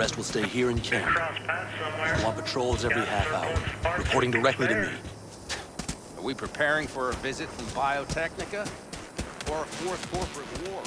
rest will stay here in camp. I want patrols every half hour, reporting directly to me. Are we preparing for a visit from Biotechnica? Or a fourth corporate war?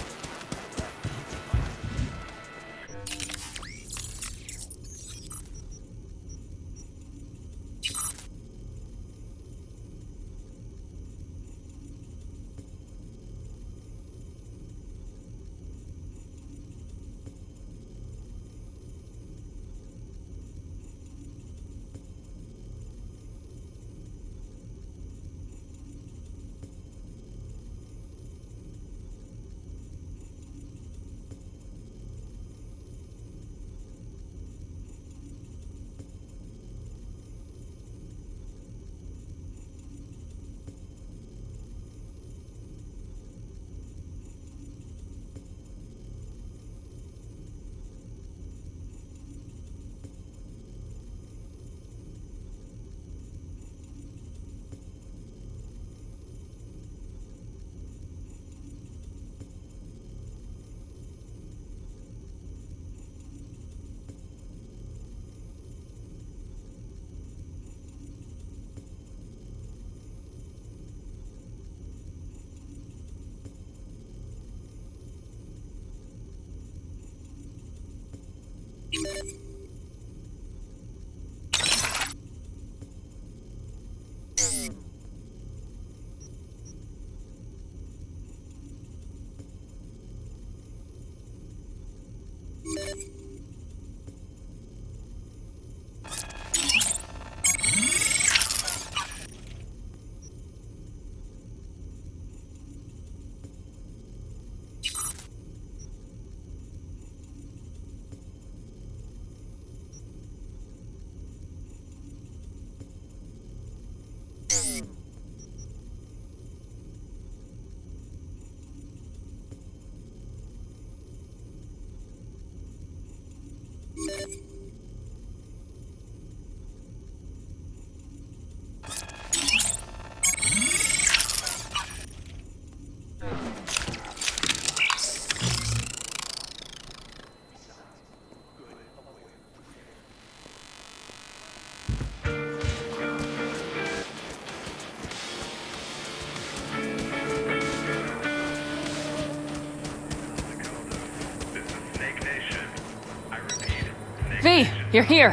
V, you're here.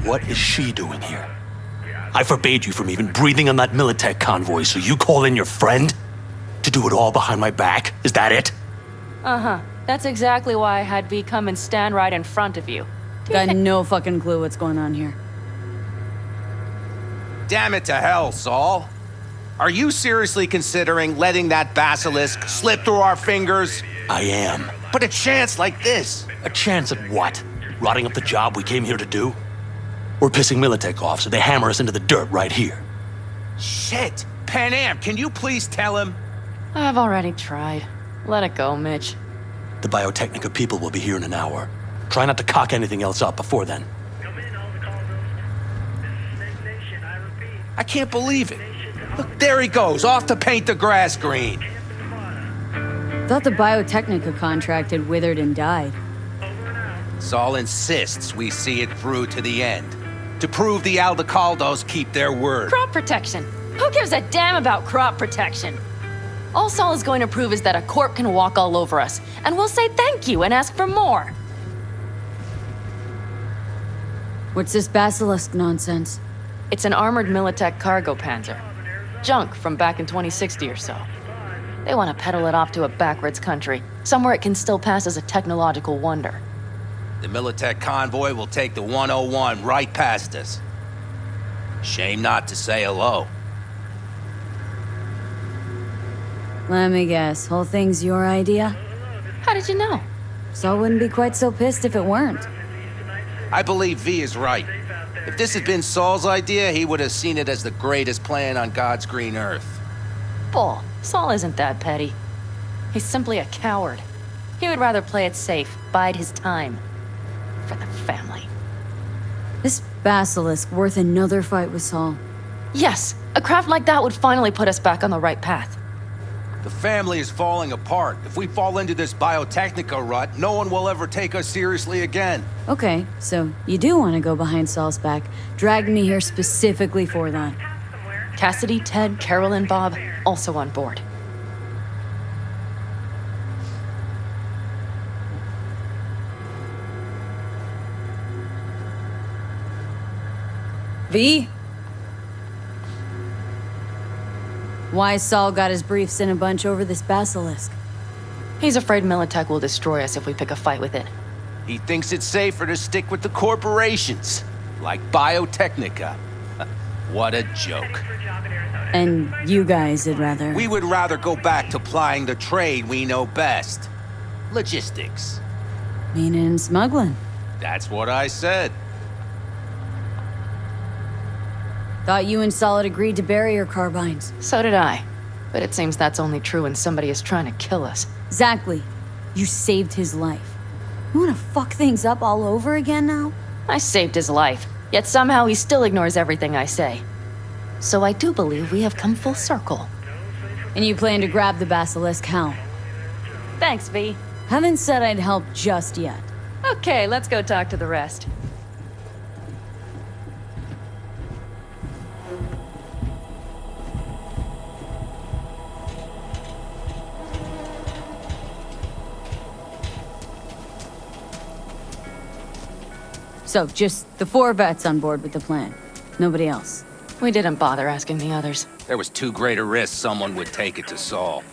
What is she doing here? I forbade you from even breathing on that Militech convoy, so you call in your friend? To do it all behind my back? Is that it? Uh-huh. That's exactly why I had V come and stand right in front of you. Got no fucking clue what's going on here. Damn it to hell, Saul. Are you seriously considering letting that basilisk slip through our fingers? I am. But a chance like this. A chance at what? Rotting up the job we came here to do? We're pissing Militech off so they hammer us into the dirt right here. Shit! Panam, can you please tell him? I've already tried. Let it go, Mitch. The Biotechnica people will be here in an hour. Try not to cock anything else up before then. I can't believe it. Look, there he goes, off to paint the grass green. Thought the Biotechnica contract had withered and died. Saul insists we see it through to the end. To prove the Aldecaldos keep their word. Crop protection. Who gives a damn about crop protection? All Saul is going to prove is that a corp can walk all over us, and we'll say thank you and ask for more. What's this basilisk nonsense? It's an armored Militech cargo panzer. Junk from back in 2060 or so. They want to peddle it off to a backwards country, somewhere it can still pass as a technological wonder. The Militech convoy will take the 101 right past us. Shame not to say hello. Let me guess, whole thing's your idea? How did you know? Saul wouldn't be quite so pissed if it weren't. I believe V is right. If this had been Saul's idea, he would have seen it as the greatest plan on God's green earth. Bull. Saul isn't that petty. He's simply a coward. He would rather play it safe, bide his time. For the family. This basilisk worth another fight with Saul. Yes, a craft like that would finally put us back on the right path. The family is falling apart. If we fall into this biotechnica rut, no one will ever take us seriously again. Okay, so you do want to go behind Saul's back, dragging me here specifically for that. Cassidy, Ted, Carol, and Bob also on board. V? Why Saul got his briefs in a bunch over this basilisk? He's afraid Militech will destroy us if we pick a fight with it. He thinks it's safer to stick with the corporations, like Biotechnica. What a joke. And you guys would rather... We would rather go back to plying the trade we know best. Logistics. Meaning smuggling. That's what I said. Thought you and Saul had agreed to bury your carbines. So did I. But it seems that's only true when somebody is trying to kill us. Exactly. You saved his life. You wanna fuck things up all over again now? I saved his life, yet somehow he still ignores everything I say. So I do believe we have come full circle. And you plan to grab the basilisk how? Thanks, V. Haven't said I'd help just yet. Okay, let's go talk to the rest. So, just the 4 vets on board with the plan. Nobody else. We didn't bother asking the others. There was too great a risk someone would take it to Saul.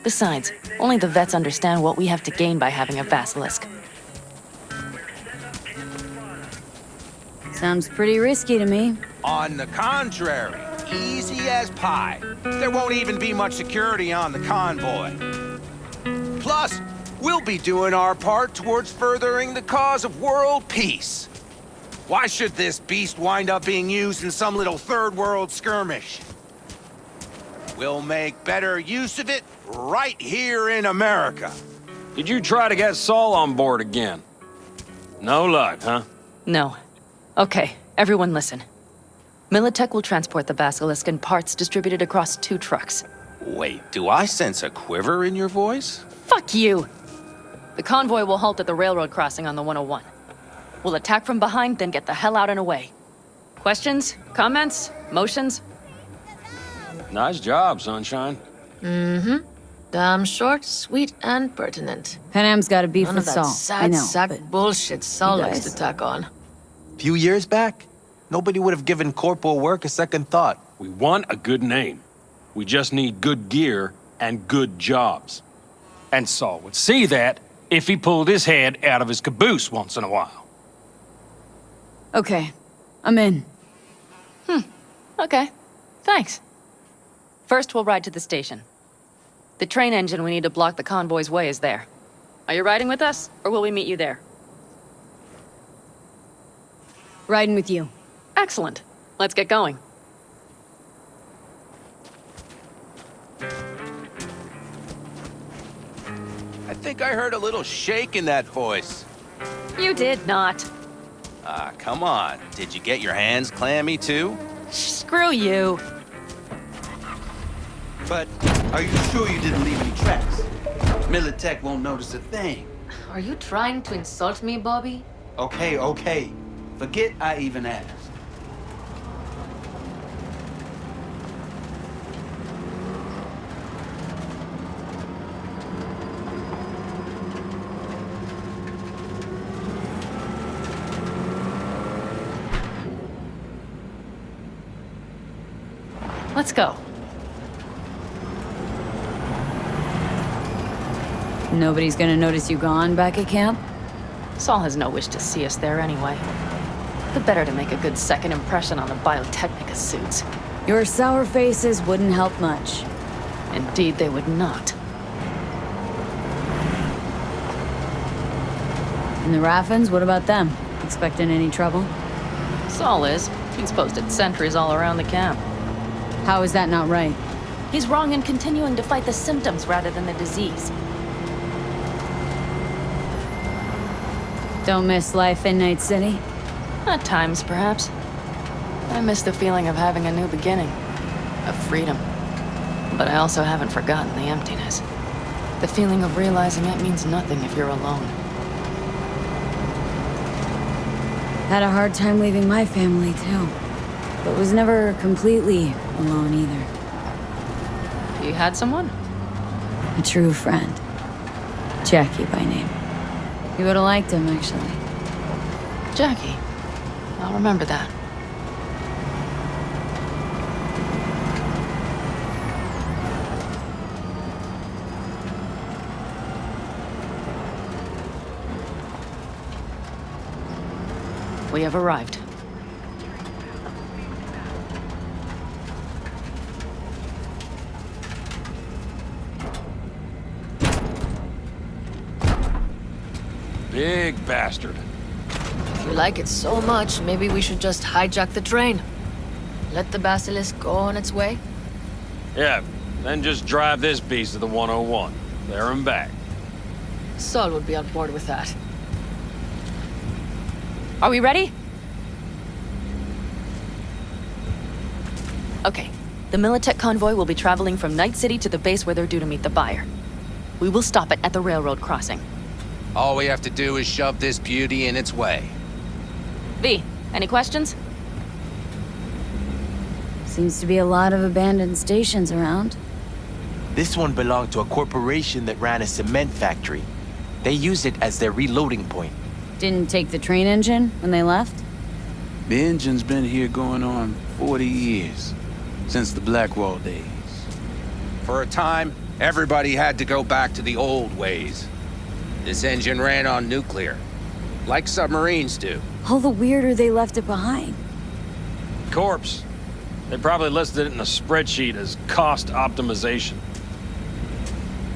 Besides, only the vets understand what we have to gain by having a basilisk. Sounds pretty risky to me. On the contrary, easy as pie. There won't even be much security on the convoy. Plus, we'll be doing our part towards furthering the cause of world peace. Why should this beast wind up being used in some little third world skirmish? We'll make better use of it right here in America. Did you try to get Saul on board again? No luck, huh? No. Okay, everyone listen. Militech will transport the basilisk in parts distributed across 2 trucks. Wait, do I sense a quiver in your voice? Fuck you! The convoy will halt at the railroad crossing on the 101. We'll attack from behind, then get the hell out and away. Questions? Comments? Motions? Nice job, Sunshine. Damn short, sweet, and pertinent. Panam's got a beef None with of that Saul. I sad know, sack but bullshit Saul you likes guys- to tack on. Few years back, nobody would have given corporal work a second thought. We want a good name. We just need good gear and good jobs. And Saul would see that if he pulled his head out of his caboose once in a while. Okay, I'm in. Okay, thanks. First, we'll ride to the station. The train engine we need to block the convoy's way is there. Are you riding with us, or will we meet you there? Riding with you. Excellent. Let's get going. I think I heard a little shake in that voice. You did not. Ah, come on. Did you get your hands clammy too? Screw you. But are you sure you didn't leave any tracks? Militech won't notice a thing. Are you trying to insult me, Bobby? Okay. Forget I even asked. Let's go. Nobody's gonna notice you gone back at camp? Saul has no wish to see us there anyway. The better to make a good second impression on the Biotechnica suits. Your sour faces wouldn't help much. Indeed, they would not. And the Raffins, what about them? Expecting any trouble? Saul is. He's posted sentries all around the camp. How is that not right? He's wrong in continuing to fight the symptoms rather than the disease. Don't miss life in Night City? At times, perhaps. I miss the feeling of having a new beginning. Of freedom. But I also haven't forgotten the emptiness. The feeling of realizing it means nothing if you're alone. Had a hard time leaving my family, too. But was never completely alone either. You had someone? A true friend. Jackie by name. You would've liked him, actually. Jackie. I'll remember that. We have arrived. Big bastard. If you like it so much, maybe we should just hijack the train. Let the basilisk go on its way. Yeah, then just drive this beast to the 101. There and back. Saul would be on board with that. Are we ready? Okay. The Militech convoy will be traveling from Night City to the base where they're due to meet the buyer. We will stop it at the railroad crossing. All we have to do is shove this beauty in its way. V, any questions? Seems to be a lot of abandoned stations around. This one belonged to a corporation that ran a cement factory. They used it as their reloading point. Didn't take the train engine when they left? The engine's been here going on 40 years. Since the Blackwall days. For a time, everybody had to go back to the old ways. This engine ran on nuclear, like submarines do. All the weirder they left it behind. Corpse. They probably listed it in a spreadsheet as cost optimization.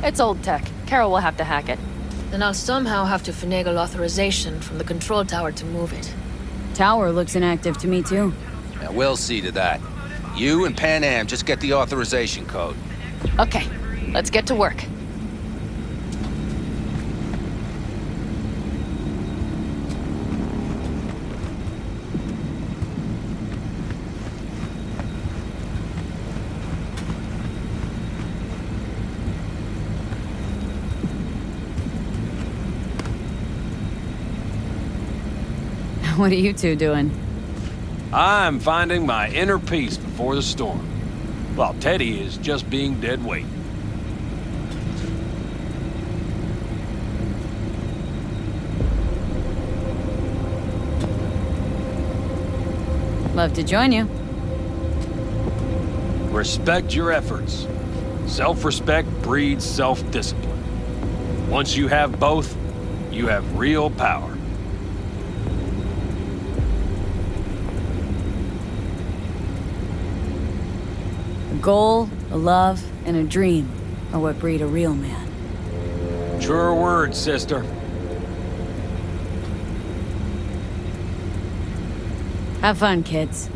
It's old tech. Carol will have to hack it. Then I'll somehow have to finagle authorization from the control tower to move it. Tower looks inactive to me, too. Now, we'll see to that. You and Pan Am just get the authorization code. Okay, let's get to work. What are you two doing? I'm finding my inner peace before the storm, while Teddy is just being dead weight. Love to join you. Respect your efforts. Self-respect breeds self-discipline. Once you have both, you have real power. A goal, a love, and a dream are what breed a real man. Truer words, sister. Have fun, kids.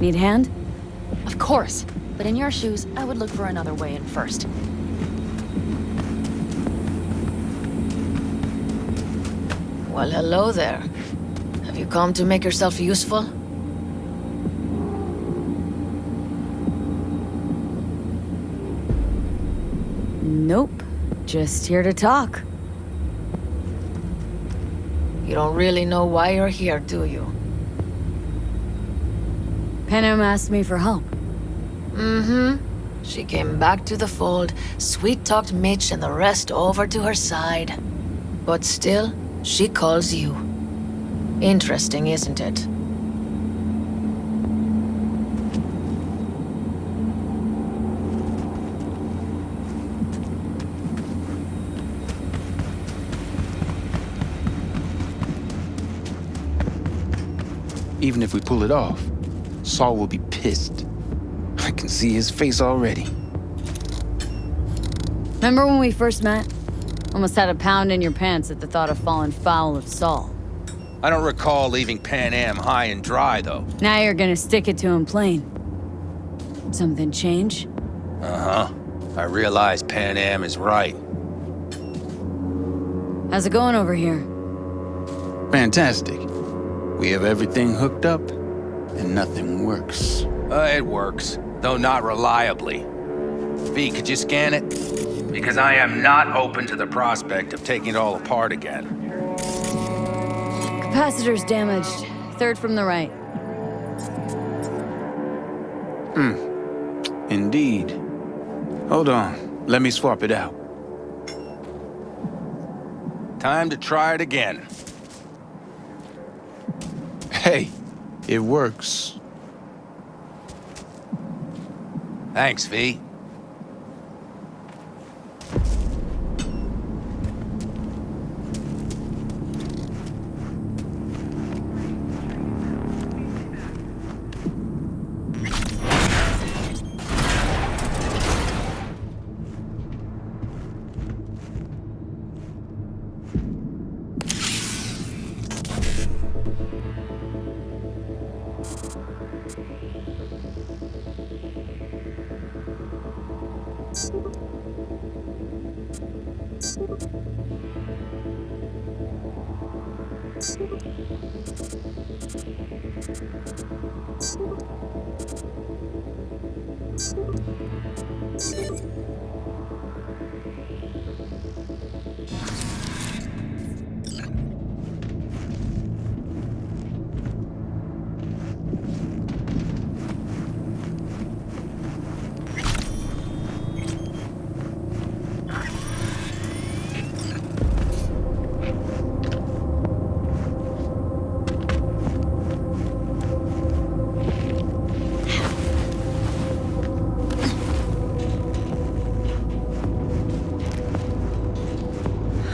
Need a hand? Of course. But in your shoes, I would look for another way in first. Well, hello there. Have you come to make yourself useful? Nope. Just here to talk. You don't really know why you're here, do you? Panama asked me for help. Mm-hmm. She came back to the fold, sweet-talked Mitch and the rest over to her side. But still, she calls you. Interesting, isn't it? Even if we pull it off, Saul will be pissed. I can see his face already. Remember when we first met? Almost had a pound in your pants at the thought of falling foul of Saul. I don't recall leaving Pan Am high and dry, though. Now you're gonna stick it to him plain. Something change? Uh-huh. I realize Pan Am is right. How's it going over here? Fantastic. We have everything hooked up, and nothing works. It works, though not reliably. V, could you scan it? Because I am not open to the prospect of taking it all apart again. Capacitor's damaged. Third from the right. Indeed. Hold on. Let me swap it out. Time to try it again. Hey, it works. Thanks, V.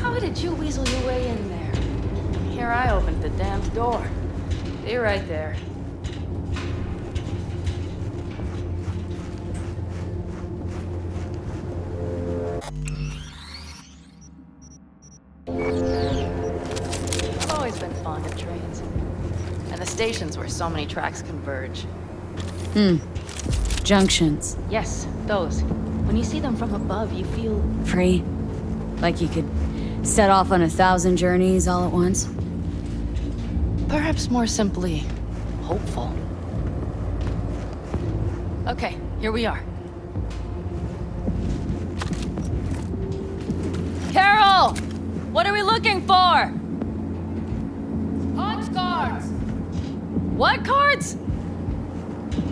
How did you weasel your way in there? Here I opened the damn door. Be right there. I've always been fond of trains. And the stations where so many tracks converge. Junctions. Yes, those. When you see them from above, you feel... Free. Like you could set off on 1,000 journeys all at once. perhaps more simply, hopeful. Okay, here we are. Carol! What are we looking for? Punch cards! What cards?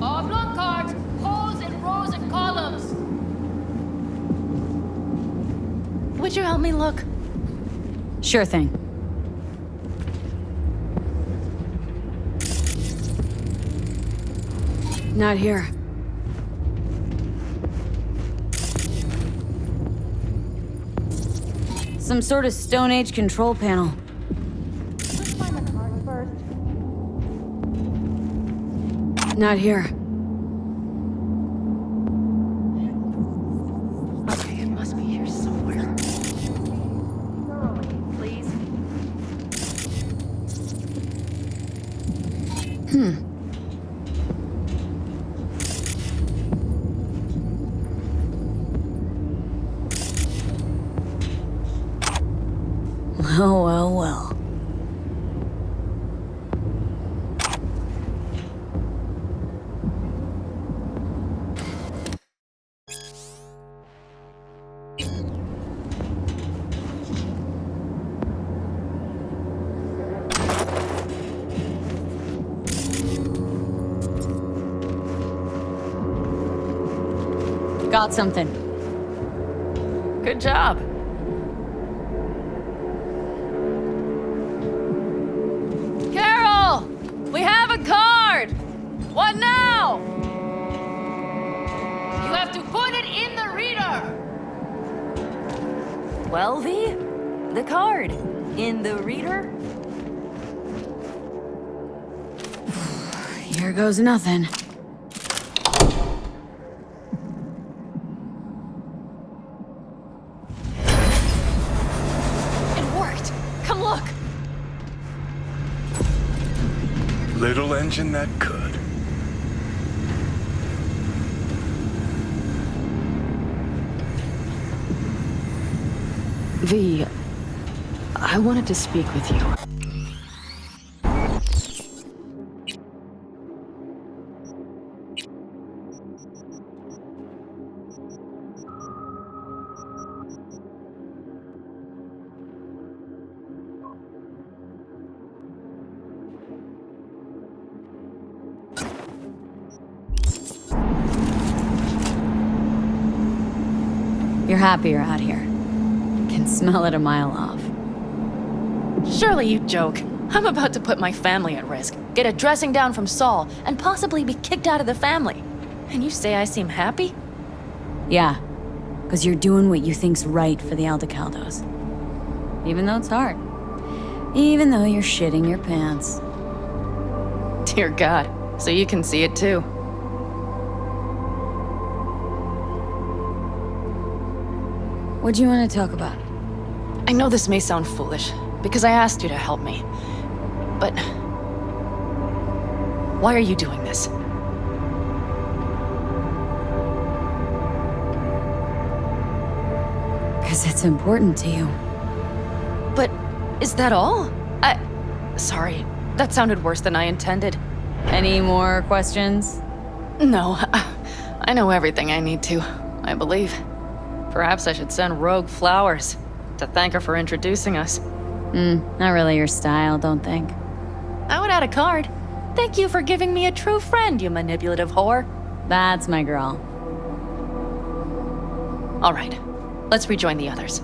Oblong cards, holes in rows and columns. Would you help me look? Sure thing. Not here. Some sort of Stone Age control panel. Let's find the card first. Not here. Okay, it must be here somewhere. Thoroughly, please. Well, well, well. Got something. Good job. Carol! We have a card! What now? You have to put it in the reader. Well, V, the card. In the reader? Here goes nothing. It worked! Come look! Little engine that could. V, I wanted to speak with you. You're happier out here. Can smell it a mile off. Surely you joke. I'm about to put my family at risk, get a dressing down from Saul, and possibly be kicked out of the family. And you say I seem happy? Yeah, because you're doing what you think's right for the Aldecaldos. Even though it's hard. Even though you're shitting your pants. Dear God, so you can see it too. What do you want to talk about? I know this may sound foolish, because I asked you to help me. But why are you doing this? Because it's important to you. But is that all? Sorry, that sounded worse than I intended. Any more questions? No, I know everything I need to, I believe. Perhaps I should send Rogue flowers to thank her for introducing us. Not really your style, don't think. I would add a card. Thank you for giving me a true friend, you manipulative whore. That's my girl. All right, let's rejoin the others.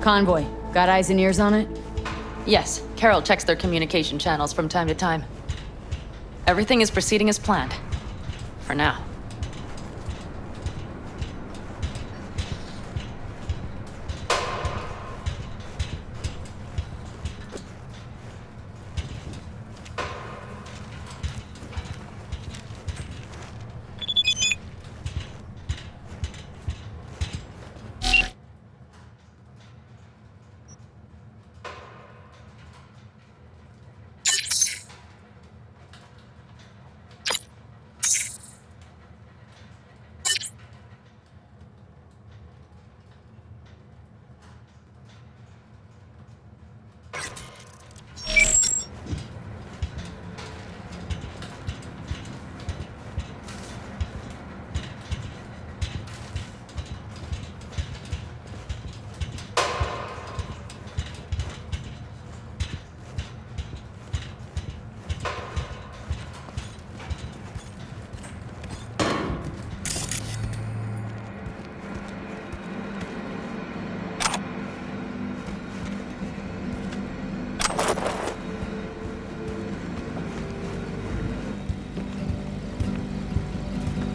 Convoy, got eyes and ears on it? Yes, Carol checks their communication channels from time to time. Everything is proceeding as planned. For now.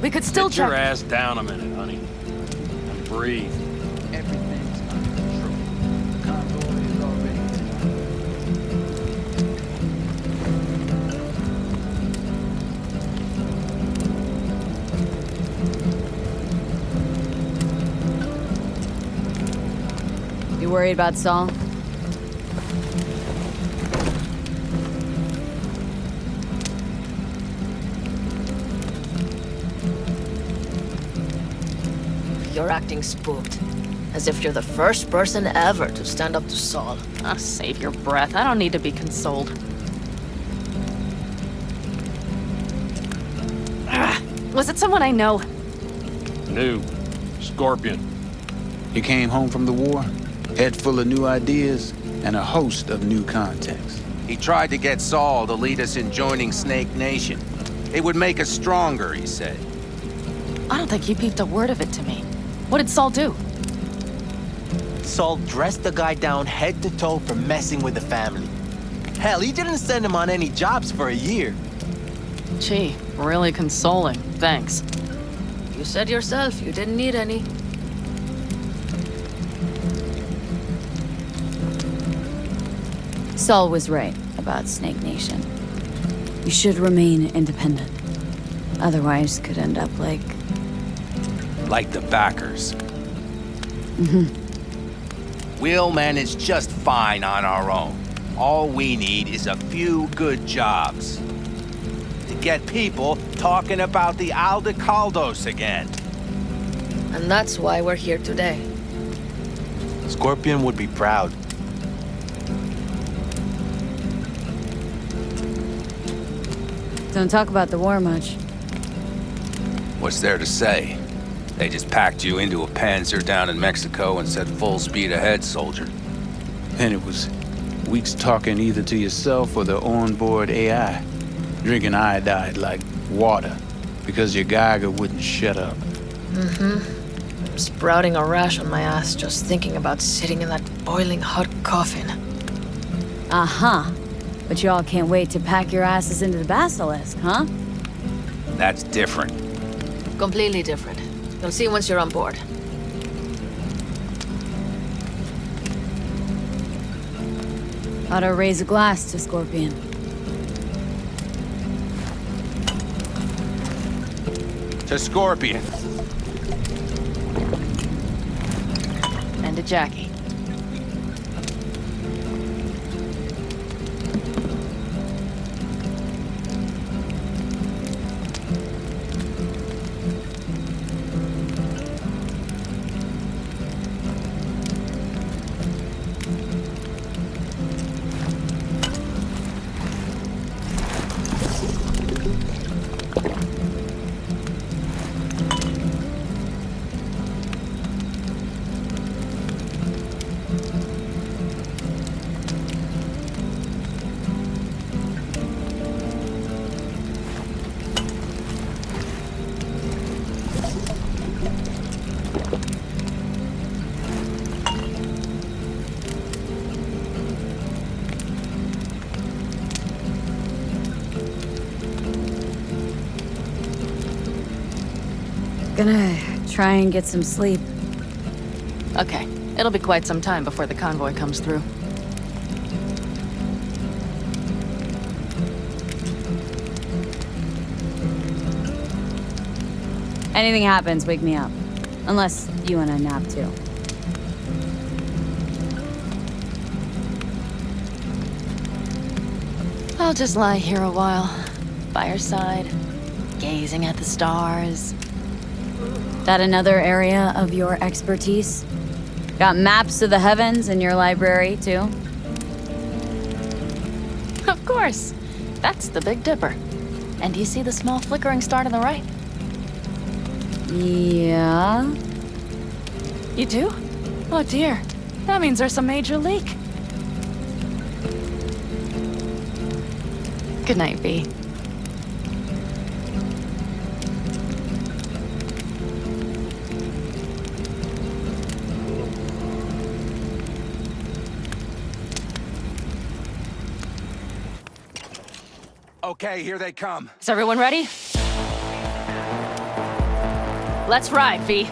We could still Sit your check. ass down a minute, honey. And breathe. Everything's under control. The convoy is already. You worried about Saul? You're acting spooked. As if you're the first person ever to stand up to Saul. Ah, save your breath. I don't need to be consoled. Was it someone I know? New. Scorpion. He came home from the war, head full of new ideas, and a host of new contacts. He tried to get Saul to lead us in joining Snake Nation. It would make us stronger, he said. I don't think he peeped a word of it to me. What did Saul do? Saul dressed the guy down head to toe for messing with the family. Hell, he didn't send him on any jobs for a year. Gee, really consoling. Thanks. You said yourself you didn't need any. Saul was right about Snake Nation. You should remain independent. Otherwise, could end up like Like the backers. We'll manage just fine on our own. All we need is a few good jobs. To get people talking about the Aldecaldos again. And that's why we're here today. Scorpion would be proud. Don't talk about the war much. What's there to say? They just packed you into a Panzer down in Mexico and said full speed ahead, soldier. And it was weeks talking either to yourself or the onboard AI. Drinking iodide like water because your Geiger wouldn't shut up. I'm sprouting a rash on my ass just thinking about sitting in that boiling hot coffin. Uh-huh. But y'all can't wait to pack your asses into the Basilisk, huh? That's different. Completely different. You'll see once you're on board. Ought to raise a glass to Scorpion. To Scorpion. And to Jackie. Gonna try and get some sleep. Okay, it'll be quite some time before the convoy comes through. Anything happens, wake me up. Unless you want a nap too. I'll just lie here a while, by your side, gazing at the stars. That another area of your expertise? Got maps of the heavens in your library, too? Of course. That's the Big Dipper. And do you see the small flickering star to the right? Yeah. You do? Oh dear. That means there's a major leak. Good night, V. Okay, here they come. Is everyone ready? Let's ride, V.